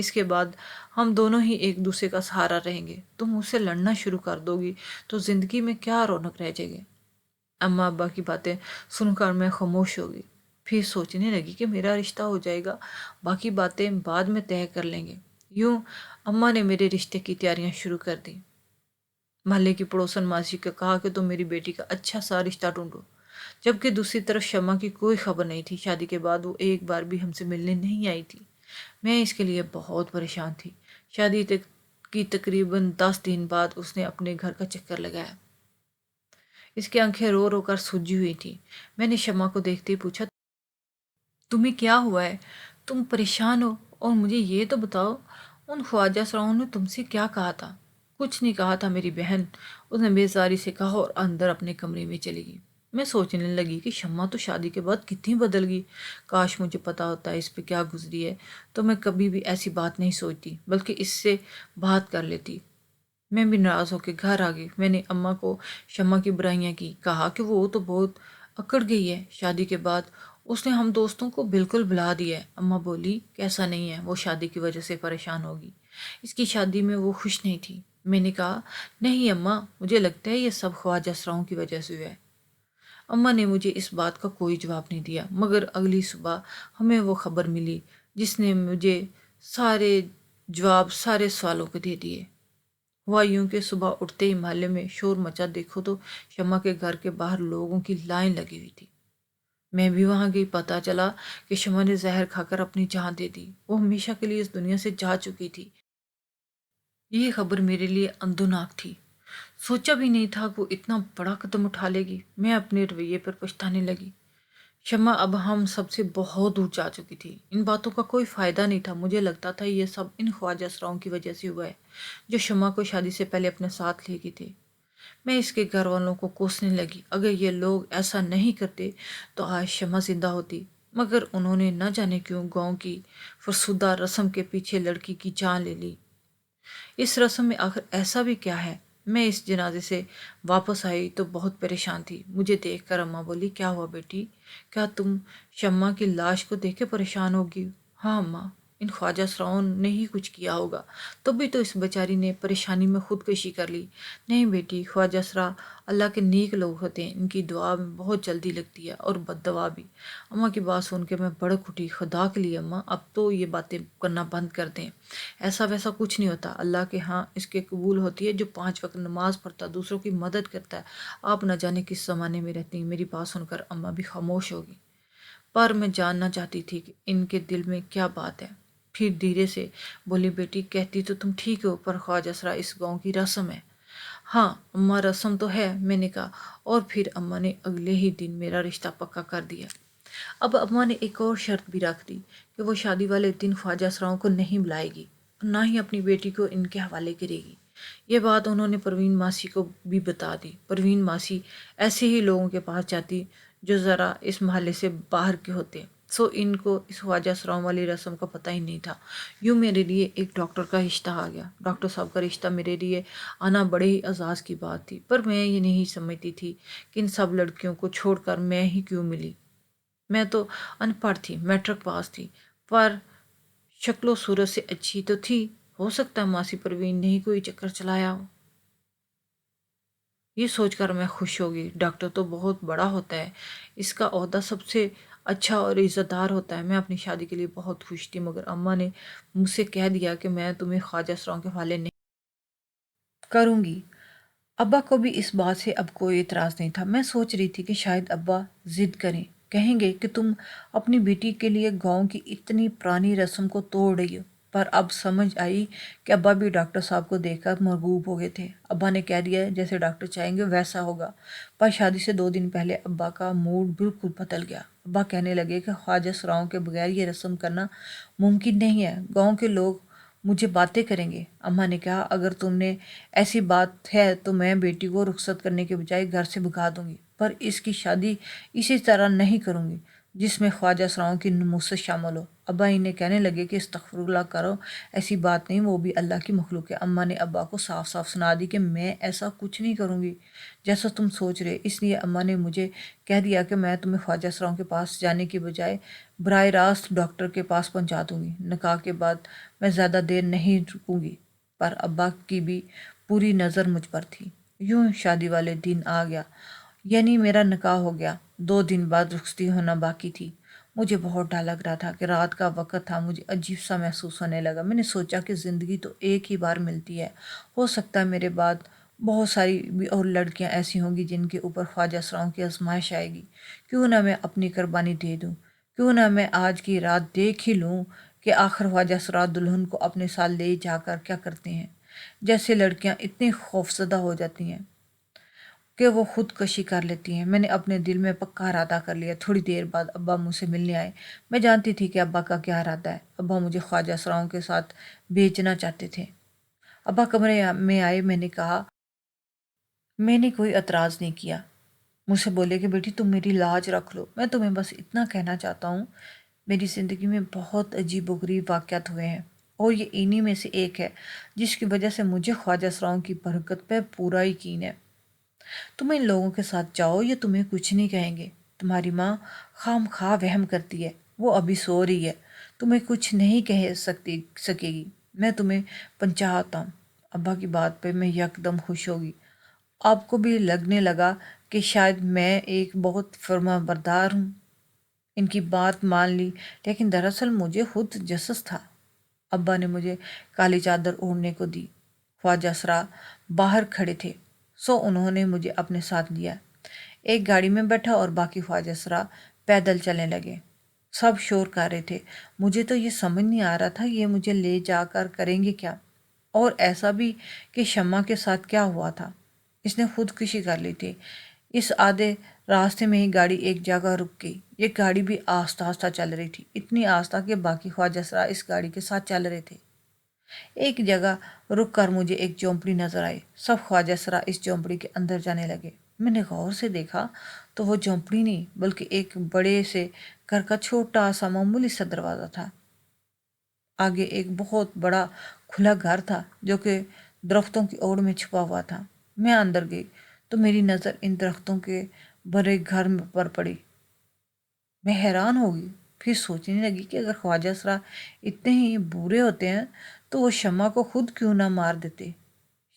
اس کے بعد ہم دونوں ہی ایک دوسرے کا سہارا رہیں گے۔ تم مجھ سے لڑنا شروع کر دو گی تو زندگی میں کیا رونق رہ جائے گی؟ اماں ابا کی باتیں سن کر میں خاموش ہو گئی، پھر سوچنے لگی کہ میرا رشتہ ہو جائے گا، باقی باتیں بعد میں طے کر لیں گے۔ یوں اماں نے میرے رشتے کی تیاریاں شروع کر دی۔ محلے کی پڑوسن ماسی کو کہا کہ تم میری بیٹی کا اچھا سا رشتہ ڈھونڈو، جبکہ دوسری طرف شمع کی کوئی خبر نہیں تھی۔ شادی کے بعد وہ ایک بار بھی ہم سے ملنے نہیں آئی تھی۔ میں اس کے لیے بہت پریشان تھی۔ شادی کی تقریباً 10 دن بعد اس نے اپنے گھر کا چکر لگایا۔ اس کی آنکھیں رو رو کر سوجی ہوئی تھی۔ میں نے شمع کو دیکھتے ہی پوچھا، تمہیں کیا ہوا ہے؟ تم پریشان ہو؟ اور مجھے یہ تو بتاؤ، ان خواجہ سراؤں نے تم سے کیا کہا تھا؟ کچھ نہیں کہا تھا میری بہن، اس نے بیزاری سے کہا اور اندر اپنے کمرے میں چلی گئی۔ میں سوچنے لگی کہ شمع تو شادی کے بعد کتنی بدل گئی۔ کاش مجھے پتا ہوتا ہے اس پہ کیا گزری ہے تو میں کبھی بھی ایسی بات نہیں سوچتی، بلکہ اس سے بات کر لیتی۔ میں بھی ناراض ہو کے گھر آ گئی۔ میں نے اماں کو شمع کی برائیاں کی، کہا کہ وہ تو بہت اکڑ گئی ہے، شادی کے بعد اس نے ہم دوستوں کو بالکل بھلا دیا ہے۔ اماں بولی کہ ایسا نہیں ہے، وہ شادی کی وجہ سے پریشان ہوگی، اس کی شادی میں وہ خوش نہیں تھی۔ میں نے کہا نہیں اماں، مجھے لگتا ہے یہ سب خواجہ سراؤں کی وجہ سے ہوا ہے۔ اماں نے مجھے اس بات کا کوئی جواب نہیں دیا، مگر اگلی صبح ہمیں وہ خبر ملی جس نے مجھے سارے سوالوں کو دے دیے۔ ہوا یوں کہ صبح اٹھتے ہی محلے میں شور مچا، دیکھو تو شمع کے گھر کے باہر لوگوں کی لائن لگی ہوئی تھی۔ میں بھی وہاں گئی، پتہ چلا کہ شمع نے زہر کھا کر اپنی جان دے دی، وہ ہمیشہ کے لیے اس دنیا سے جا چکی تھی۔ یہ خبر میرے لیے اندوناک تھی، سوچا بھی نہیں تھا کہ وہ اتنا بڑا قدم اٹھا لے گی۔ میں اپنے رویے پر پچھتانے لگی۔ شمع اب ہم سب سے بہت دور جا چکی تھی، ان باتوں کا کوئی فائدہ نہیں تھا۔ مجھے لگتا تھا یہ سب ان خواجہ سراؤں کی وجہ سے ہوا ہے جو شمع کو شادی سے پہلے اپنے ساتھ لے گئے تھے۔ میں اس کے گھر والوں کو کوسنے لگی، اگر یہ لوگ ایسا نہیں کرتے تو آج شمع زندہ ہوتی، مگر انہوں نے نہ جانے کیوں گاؤں کی فرسودہ رسم کے پیچھے لڑکی کی جان لے لی۔ اس رسم میں آخر ایسا بھی کیا ہے؟ میں اس جنازے سے واپس آئی تو بہت پریشان تھی۔ مجھے دیکھ کر اماں بولی، کیا ہوا بیٹی؟ کیا تم شمع کی لاش کو دیکھ کے پریشان ہوگی؟ ہاں اماں، ان خواجہ سراؤں نے ہی کچھ کیا ہوگا، تب بھی تو اس بیچاری نے پریشانی میں خودکشی کر لی۔ نہیں بیٹی، خواجہ سرا اللہ کے نیک لوگ ہوتے ہیں، ان کی دعا میں بہت جلدی لگتی ہے اور بد دعا بھی۔ اماں کی بات سن کے میں بڑک اٹھی، خدا کے لیے اماں اب تو یہ باتیں کرنا بند کر دیں، ایسا ویسا کچھ نہیں ہوتا، اللہ کے ہاں اس کے قبول ہوتی ہے جو 5 وقت نماز پڑھتا، دوسروں کی مدد کرتا ہے۔ آپ نہ جانے کس زمانے میں رہتی ہیں۔ میری بات سن کر اماں بھی خاموش ہوگی، پر میں جاننا چاہتی تھی کہ ان کے دل میں کیا بات ہے۔ پھر دھیرے سے بولی، بیٹی کہتی تو تم ٹھیک ہو، پر خواجہ سرا اس گاؤں کی رسم ہے۔ ہاں اماں رسم تو ہے، میں نے کہا، اور پھر اماں نے اگلے ہی دن میرا رشتہ پکا کر دیا۔ اب اماں نے ایک اور شرط بھی رکھ دی کہ وہ شادی والے دن خواجہ سراؤں کو نہیں بلائے گی اور نہ ہی اپنی بیٹی کو ان کے حوالے کرے گی۔ یہ بات انہوں نے پروین ماسی کو بھی بتا دی۔ پروین ماسی ایسے ہی لوگوں کے پاس جاتی جو ذرا اس محلے سے باہر کے ہوتے، سو ان کو اس خواجہ سراؤں والی رسم کا پتہ ہی نہیں تھا۔ یوں میرے لیے ایک ڈاکٹر کا رشتہ آ گیا۔ ڈاکٹر صاحب کا رشتہ میرے لیے آنا بڑے ہی اعزاز کی بات تھی، پر میں یہ نہیں سمجھتی تھی کہ ان سب لڑکیوں کو چھوڑ کر میں ہی کیوں ملی۔ میں تو ان پڑھ تھی، میٹرک پاس تھی، پر شکل و صورت سے اچھی تو تھی، ہو سکتا ہے ماسی پروین نے ہی کوئی چکر چلایا ہو۔ یہ سوچ کر میں خوش ہو گئی، ڈاکٹر تو بہت بڑا ہوتا ہے، اس کا عہدہ سب سے اچھا اور عزت دار ہوتا ہے۔ میں اپنی شادی کے لیے بہت خوش تھی، مگر اماں نے مجھ سے کہہ دیا کہ میں تمہیں خواجہ سراؤں کے حوالے نہیں کروں گی۔ ابا کو بھی اس بات سے اب کوئی اعتراض نہیں تھا۔ میں سوچ رہی تھی کہ شاید ابا ضد کریں، کہیں گے کہ تم اپنی بیٹی کے لیے گاؤں کی اتنی پرانی رسم کو توڑ رہی ہو، پر اب سمجھ آئی کہ ابا بھی ڈاکٹر صاحب کو دیکھ کر مرغوب ہو گئے تھے۔ ابا نے کہہ دیا جیسے ڈاکٹر چاہیں گے ویسا ہوگا، پر شادی سے 2 دن پہلے ابا کا موڈ بالکل بدل گیا۔ ابا کہنے لگے کہ خواجہ سراؤں کے بغیر یہ رسم کرنا ممکن نہیں ہے، گاؤں کے لوگ مجھے باتیں کریں گے۔ اماں نے کہا، اگر تم نے ایسی بات ہے تو میں بیٹی کو رخصت کرنے کے بجائے گھر سے بھگا دوں گی، پر اس کی شادی اسی طرح نہیں کروں گی جس میں خواجہ سراؤں کی نموست شامل ہو۔ ابا انہیں کہنے لگے کہ استغفر اللہ کرو، ایسی بات نہیں، وہ بھی اللہ کی مخلوق ہے۔ اماں نے ابا کو صاف صاف سنا دی کہ میں ایسا کچھ نہیں کروں گی جیسا تم سوچ رہے، اس لیے اماں نے مجھے کہہ دیا کہ میں تمہیں خواجہ اسراؤں کے پاس جانے کی بجائے براہ راست ڈاکٹر کے پاس پہنچا دوں گی۔ نکاح کے بعد میں زیادہ دیر نہیں رکوں گی، پر ابا کی بھی پوری نظر مجھ پر تھی۔ یوں شادی والے دن آ گیا، یعنی میرا نکاح ہو گیا۔ 2 دن بعد رخصتی ہونا باقی تھی۔ مجھے بہت ڈر لگ رہا تھا کہ رات کا وقت تھا، مجھے عجیب سا محسوس ہونے لگا۔ میں نے سوچا کہ زندگی تو ایک ہی بار ملتی ہے، ہو سکتا ہے میرے بعد بہت ساری بھی اور لڑکیاں ایسی ہوں گی جن کے اوپر خواجہ اسراؤں کی آزمائش آئے گی۔ کیوں نہ میں اپنی قربانی دے دوں، کیوں نہ میں آج کی رات دیکھ ہی لوں کہ آخر خواجہ اسرار دلہن کو اپنے ساتھ لے جا کر کیا کرتے ہیں۔ جیسے لڑکیاں اتنی خوفزدہ ہو جاتی ہیں کہ وہ خود کشی کر لیتی ہیں۔ میں نے اپنے دل میں پکا ارادہ کر لیا۔ تھوڑی دیر بعد ابا مجھ سے ملنے آئے۔ میں جانتی تھی کہ ابا کا کیا ارادہ ہے۔ ابا مجھے خواجہ اسراؤں کے ساتھ بیچنا چاہتے تھے۔ ابا کمرے میں آئے، میں نے کوئی اعتراض نہیں کیا۔ مجھ سے بولے کہ بیٹی تم میری لاج رکھ لو، میں تمہیں بس اتنا کہنا چاہتا ہوں، میری زندگی میں بہت عجیب و غریب واقعات ہوئے ہیں، اور یہ انہی میں سے ایک ہے جس کی وجہ سے مجھے خواجہ اسراؤں کی برکت پہ پورا یقین ہے۔ تم ان لوگوں کے ساتھ جاؤ، یہ تمہیں کچھ نہیں کہیں گے۔ تمہاری ماں خام خواہ وہم کرتی ہے، وہ ابھی سو رہی ہے، تمہیں کچھ نہیں کہہ سکے گی، میں تمہیں پہنچاتا ہوں۔ ابا کی بات پہ میں یکدم خوش ہوگی۔ آپ کو بھی لگنے لگا کہ شاید میں ایک بہت فرما بردار ہوں۔ ان کی بات مان لی، لیکن دراصل مجھے خود جسس تھا۔ ابا نے مجھے کالی چادر اوڑھنے کو دی۔ خواجہ اسرا باہر کھڑے تھے، سو انہوں نے مجھے اپنے ساتھ لیا۔ ایک گاڑی میں بیٹھا اور باقی خواجہ اسرا پیدل چلنے لگے۔ سب شور کر رہے تھے۔ مجھے تو یہ سمجھ نہیں آ رہا تھا یہ مجھے لے جا کر کریں گے کیا، اور ایسا بھی کہ شمع کے ساتھ کیا ہوا تھا۔ اس نے خودکشی کر لی تھی۔ اس آدھے راستے میں ہی گاڑی ایک جگہ رک گئی۔ یہ گاڑی بھی آہستہ آہستہ چل رہی تھی، اتنی آہستہ کہ باقی خواجہ اسرا اس گاڑی کے ساتھ چل رہے تھے۔ ایک جگہ رک کر مجھے ایک جھونپڑی نظر آئی۔ سب خواجہ اسرا اس جھونپڑی کے اندر جانے لگے۔ میں نے غور سے دیکھا تو وہ جھونپڑی نہیں بلکہ ایک بڑے سے گھر کا چھوٹا سا معمولی سا دروازہ تھا۔ آگے ایک بہت بڑا کھلا گھر تھا جو کہ درختوں کی اوڑ میں چھپا ہوا تھا۔ میں اندر گئی تو میری نظر ان درختوں کے بھرے گھر پر پڑی۔ میں حیران ہو گئی، پھر سوچنے لگی کہ اگر خواجہ اسرا اتنے ہی برے ہوتے ہیں تو وہ شمع کو خود کیوں نہ مار دیتے۔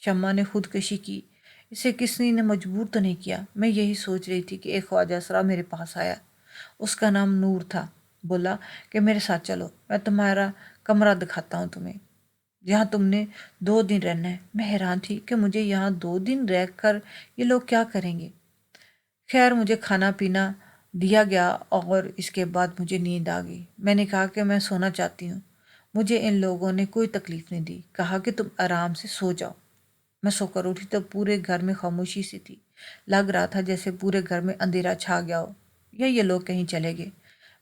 شمع نے خودکشی کی، اسے کسی نے مجبور تو نہیں کیا۔ میں یہی سوچ رہی تھی کہ ایک خواجہ اسرا میرے پاس آیا، اس کا نام نور تھا۔ بولا کہ میرے ساتھ چلو، میں تمہارا کمرہ دکھاتا ہوں تمہیں، جہاں تم نے 2 دن رہنا ہے۔ میں حیران تھی کہ مجھے یہاں 2 دن رہ کر یہ لوگ کیا کریں گے۔ خیر مجھے کھانا پینا دیا گیا اور اس کے بعد مجھے نیند آ گئی۔ میں نے کہا کہ میں سونا چاہتی ہوں۔ مجھے ان لوگوں نے کوئی تکلیف نہیں دی، کہا کہ تم آرام سے سو جاؤ۔ میں سو کر اٹھی تو پورے گھر میں خاموشی سی تھی۔ لگ رہا تھا جیسے پورے گھر میں اندھیرا چھا گیا ہو یا یہ لوگ کہیں چلے گئے۔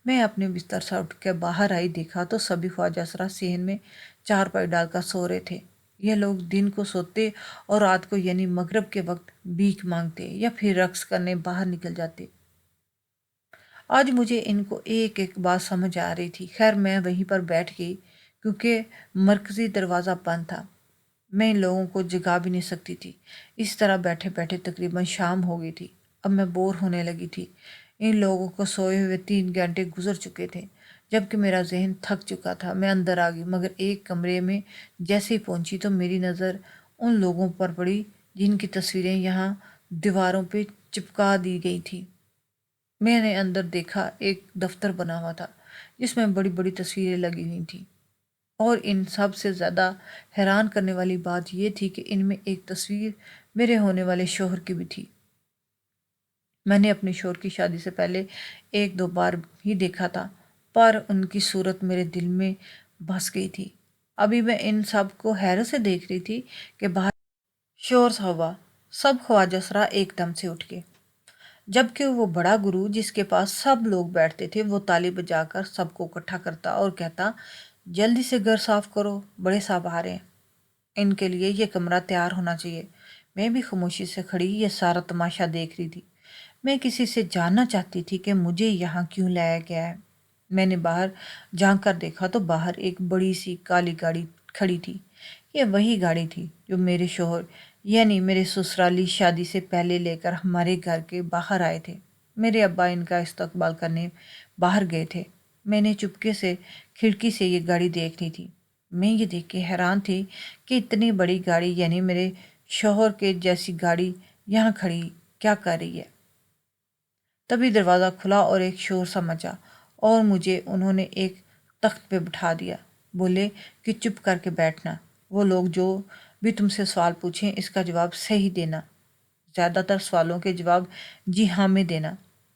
میں اپنے بستر سے اٹھ کے باہر آئی، دیکھا تو سبھی خواجہ اسرا صحن میں چارپائی ڈال کر سو رہے تھے۔ یہ لوگ دن کو سوتے اور رات کو یعنی مغرب کے وقت بھیک مانگتے یا پھر رقص کرنے باہر نکل جاتے۔ آج مجھے ان کو ایک ایک بات سمجھ آ رہی تھی۔ خیر میں وہیں پر بیٹھ گئی کیونکہ مرکزی دروازہ بند تھا، میں ان لوگوں کو جگا بھی نہیں سکتی تھی۔ اس طرح بیٹھے بیٹھے تقریباً شام ہو گئی تھی۔ اب میں بور ہونے لگی تھی۔ ان لوگوں کو سوئے ہوئے 3 گھنٹے گزر چکے تھے، جبکہ میرا ذہن تھک چکا تھا۔ میں اندر آ گئی، مگر ایک کمرے میں جیسے ہی پہنچی تو میری نظر ان لوگوں پر پڑی جن کی تصویریں یہاں دیواروں پہ چپکا دی گئی تھی۔ میں نے اندر دیکھا، ایک دفتر بنا ہوا تھا جس میں بڑی بڑی تصویریں لگی ہوئی تھیں، اور ان سب سے زیادہ حیران کرنے والی بات یہ تھی کہ ان میں ایک تصویر میرے ہونے والے شوہر کی بھی تھی۔ میں نے اپنے شوہر کی شادی سے پہلے 1-2 بار ہی دیکھا تھا، پر ان کی صورت میرے دل میں بس گئی تھی۔ ابھی میں ان سب کو حیرت سے دیکھ رہی تھی کہ باہر شور سا ہوا۔ سب خواجہ اسرا ایک دم سے اٹھ گئے، جبکہ وہ بڑا گرو جس کے پاس سب لوگ بیٹھتے تھے وہ تالی بجا کر سب کو اکٹھا کرتا اور کہتا، جلدی سے گھر صاف کرو، بڑے صاحب آ رہے ہیں، ان کے لیے یہ کمرہ تیار ہونا چاہیے۔ میں بھی خاموشی سے کھڑی یہ سارا تماشا دیکھ رہی تھی۔ میں کسی سے جاننا چاہتی تھی کہ مجھے یہاں کیوں لایا گیا ہے۔ میں نے باہر جھانک کر دیکھا تو باہر ایک بڑی سی کالی گاڑی کھڑی تھی۔ یہ وہی گاڑی تھی جو میرے شوہر یعنی میرے سسرالی شادی سے پہلے لے کر ہمارے گھر کے باہر آئے تھے۔ میرے ابا ان کا استقبال کرنے باہر گئے تھے۔ میں نے چپکے سے کھڑکی سے یہ گاڑی دیکھ لی تھی۔ میں یہ دیکھ کے حیران تھی کہ اتنی بڑی گاڑی یعنی میرے شوہر کے جیسی گاڑی یہاں کھڑی کیا کر رہی ہے۔ تبھی دروازہ کھلا اور ایک شور سا مچا اور مجھے انہوں نے ایک تخت پہ بٹھا دیا۔ بولے کہ چپ کر کے بیٹھنا، وہ لوگ جو بھی تم سے سوال پوچھیں اس کا جواب صحیح دینا، زیادہ تر سوالوں کے جواب جی ہاں میں دینا۔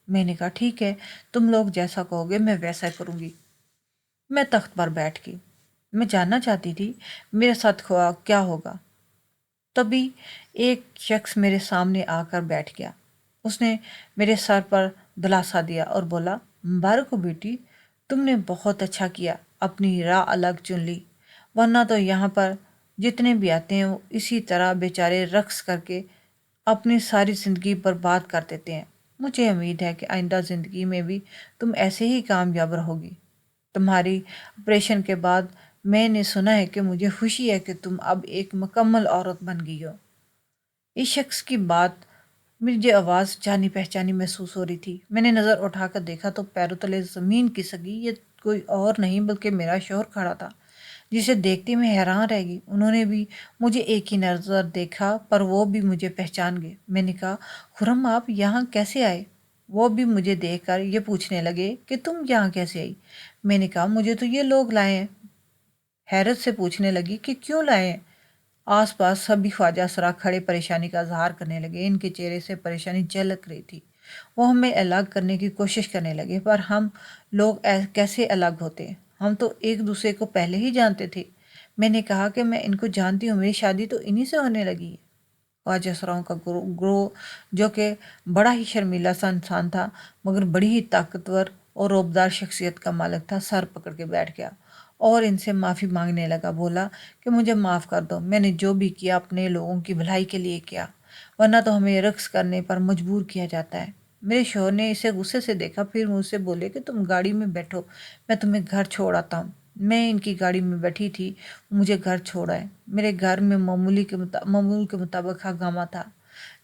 میں نے کہا ٹھیک ہے، تم لوگ جیسا کہو گے میں ویسا کروں گی۔ میں تخت پر بیٹھ گئی۔ میں جاننا چاہتی تھی میرے ساتھ کیا ہوگا۔ تبھی ایک شخص میرے سامنے آ کر بیٹھ گیا۔ اس نے میرے سر پر دلاسا دیا اور بولا، مبارک ہو بیٹی، تم نے بہت اچھا کیا، اپنی راہ الگ چن لی، ورنہ تو یہاں پر جتنے بھی آتے ہیں وہ اسی طرح بیچارے رقص کر کے اپنی ساری زندگی برباد کر دیتے ہیں۔ مجھے امید ہے کہ آئندہ زندگی میں بھی تم ایسے ہی کامیاب رہوگی۔ تمہاری آپریشن کے بعد میں نے سنا ہے کہ مجھے خوشی ہے کہ تم اب ایک مکمل عورت بن گئی ہو۔ اس شخص کی بات مجھے آواز جانی پہچانی محسوس ہو رہی تھی۔ میں نے نظر اٹھا کر دیکھا تو پیروں تلے زمین کھسک گئی۔ یہ کوئی اور نہیں بلکہ میرا شوہر کھڑا تھا، جسے دیکھتے میں حیران رہ گئی۔ انہوں نے بھی مجھے ایک ہی نظر دیکھا پر وہ بھی مجھے پہچان گئے۔ میں نے کہا، خرم آپ یہاں کیسے آئے؟ وہ بھی مجھے دیکھ کر یہ پوچھنے لگے کہ تم یہاں کیسے آئی؟ میں نے کہا مجھے تو یہ لوگ لائے ہیں۔ حیرت سے پوچھنے لگی کہ کیوں لائے ہیں؟ آس پاس سبھی خواجہ سرا کھڑے پریشانی کا اظہار کرنے لگے۔ ان کے چہرے سے پریشانی جھلک رہی تھی۔ وہ ہمیں الگ کرنے کی کوشش کرنے لگے، پر ہم لوگ کیسے الگ ہوتے؟ ہم تو ایک دوسرے کو پہلے ہی جانتے تھے۔ میں نے کہا کہ میں ان کو جانتی ہوں، میری شادی تو انہی سے ہونے لگی ہے۔ خواجہ سراؤں کا گروہ جو کہ بڑا ہی شرمیلا سا انسان تھا مگر بڑی ہی طاقتور اور روبدار شخصیت کا مالک تھا، سر پکڑ کے بیٹھ گیا اور ان سے معافی مانگنے لگا۔ بولا کہ مجھے معاف کر دو، میں نے جو بھی کیا اپنے لوگوں کی بھلائی کے لیے کیا، ورنہ تو ہمیں رقص کرنے پر مجبور کیا جاتا ہے۔ میرے شوہر نے اسے غصے سے دیکھا، پھر مجھ سے بولے کہ تم گاڑی میں بیٹھو، میں تمہیں گھر چھوڑ آتا ہوں۔ میں ان کی گاڑی میں بیٹھی تھی، مجھے گھر چھوڑ آئے۔ میرے گھر میں معمول کے مطابق ہنگامہ تھا۔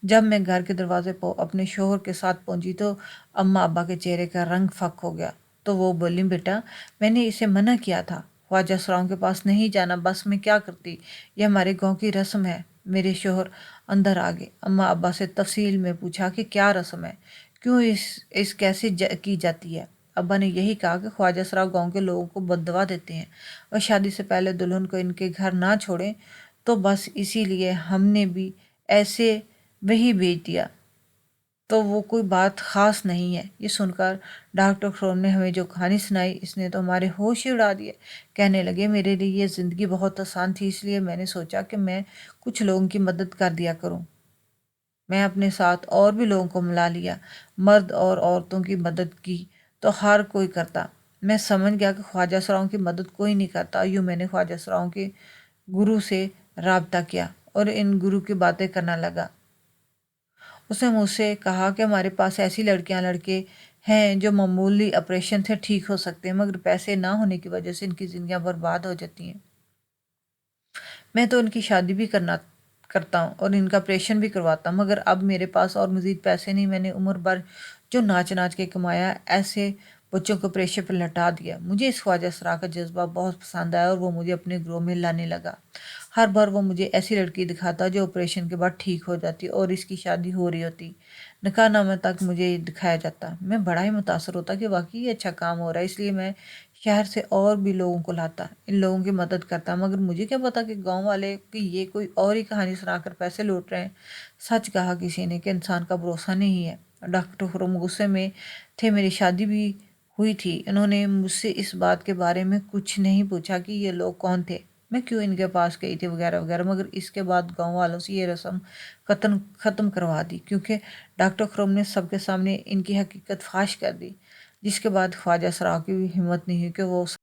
جب میں گھر کے دروازے پر اپنے شوہر کے ساتھ پہنچی تو اماں ابا کے چہرے کا رنگ فک ہو گیا۔ تو وہ بولی، بیٹا میں نے اسے منع کیا تھا، خواجہ سراؤں کے پاس نہیں جانا، بس میں کیا کرتی، یہ ہمارے گاؤں کی رسم ہے۔ میرے شوہر اندر آ گئے۔ اماں ابا سے تفصیل میں پوچھا کہ کیا رسم ہے، کیوں اس کیسے کی جاتی ہے۔ ابا نے یہی کہا کہ خواجہ سراؤ گاؤں کے لوگوں کو بد دعا دیتے ہیں اور شادی سے پہلے دلہن کو ان کے گھر نہ چھوڑیں، تو بس اسی لیے ہم نے بھی ایسے وہی بھیج دیا، تو وہ کوئی بات خاص نہیں ہے۔ یہ سن کر ڈاکٹر خروم نے ہمیں جو کہانی سنائی اس نے تو ہمارے ہوش ہی اڑا دیے۔ کہنے لگے، میرے لیے یہ زندگی بہت آسان تھی، اس لیے میں نے سوچا کہ میں کچھ لوگوں کی مدد کر دیا کروں۔ میں اپنے ساتھ اور بھی لوگوں کو ملا لیا، مرد اور عورتوں کی مدد کی تو ہر کوئی کرتا۔ میں سمجھ گیا کہ خواجہ سراؤں کی مدد کوئی نہیں کرتا۔ یوں میں نے خواجہ سراؤں کے گرو سے رابطہ کیا اور ان گرو کی باتیں کرنا لگا۔ اس نے مجھ سے کہا کہ ہمارے پاس ایسی لڑکیاں لڑکے ہیں جو معمولی آپریشن سے ٹھیک ہو سکتے ہیں، مگر پیسے نہ ہونے کی وجہ سے ان کی زندگیاں برباد ہو جاتی ہیں۔ میں تو ان کی شادی بھی کرتا ہوں اور ان کا آپریشن بھی کرواتا ہوں، مگر اب میرے پاس اور مزید پیسے نہیں۔ میں نے عمر بھر جو ناچ ناچ کے کمایا، ایسے بچوں کو آپریشن پر لٹا دیا۔ مجھے اس خواجہ سرا کا جذبہ بہت پسند آیا اور وہ مجھے اپنے گروہ میں لانے لگا۔ ہر بار وہ مجھے ایسی لڑکی دکھاتا جو آپریشن کے بعد ٹھیک ہو جاتی اور اس کی شادی ہو رہی ہوتی۔ نکاح نامہ تک مجھے دکھایا جاتا۔ میں بڑا ہی متاثر ہوتا کہ واقعی یہ اچھا کام ہو رہا ہے، اس لیے میں شہر سے اور بھی لوگوں کو لاتا، ان لوگوں کی مدد کرتا، مگر مجھے کیا پتا کہ گاؤں والے کہ یہ کوئی اور ہی کہانی سنا کر پیسے لوٹ رہے ہیں۔ سچ کہا کسی نے کہ انسان کا بھروسہ نہیں ہے۔ ڈاکٹر خرم غصے میں تھے، میری شادی بھی ہوئی تھی، انہوں نے مجھ سے اس بات کے بارے میں کچھ نہیں پوچھا کہ یہ لوگ کون تھے، میں کیوں ان کے پاس گئی تھی وغیرہ وغیرہ، مگر اس کے بعد گاؤں والوں سے یہ رسم ختم کروا دی، کیونکہ ڈاکٹر خرم نے سب کے سامنے ان کی حقیقت فاش کر دی، جس کے بعد خواجہ سراؤں کی بھی ہمت نہیں ہوئی کہ وہ